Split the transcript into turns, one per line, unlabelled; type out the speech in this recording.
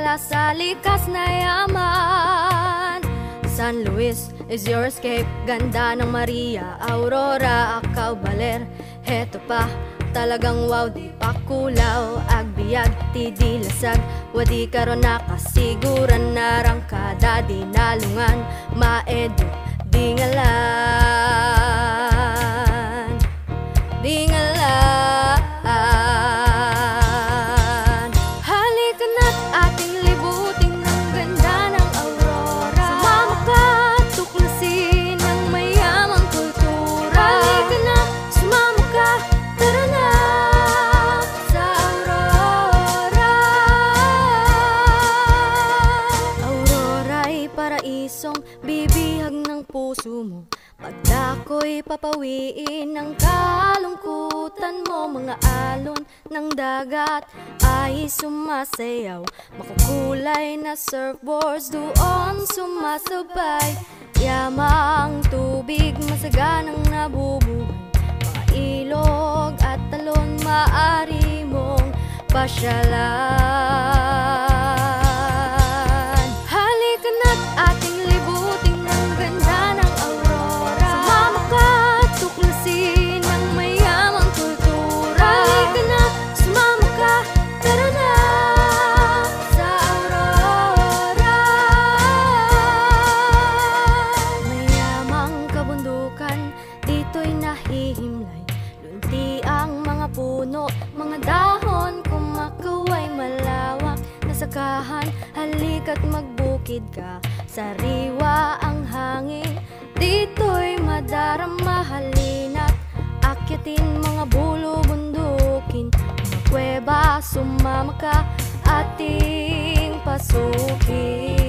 mula sa likas na yaman. San Luis is your escape, ganda ng Maria, Aurora, Acao, Baler. Heto pa, talagang wow, di pa kulaw. Agbiag, ti di lasag, wadi karon nakasiguran. Narangkada, di nalungan, maedo, di ngalan, di ngalan. Halika na't ating libutin ng ganda ng Aurora. Sumama ka, tuklasin ang mayamang kultura. Halika na, sumama ka, tara na sa Aurora. Aurora'y paraisong bibihag ng puso mo. Pagdako'y papawiin ng kalungkutan mo. Mga alon ng dagat ay sumasayaw, makukulay na surfboards doon sumasabay. Yamang tubig, masaganang nabubuhay. Mga ilog at talon, maaari mong pasyalan. Halika na't ating libutin ng ganda ng Aurora. Sumama ka, tuklasin ang mayamang kultura. Halika na, sumama ka, tara na sa Aurora. Mayamang kabundukan, dito'y nahihimlay. Lunti ang mga puno, mga dahon, kumakaway malawak na sakahan. Halika't magbukid ka, sariwa ang hangin. Dito'y madarama, halina't akyatin mga bulo, bundukin. Mga kuweba, sumama ka, ating pasukin.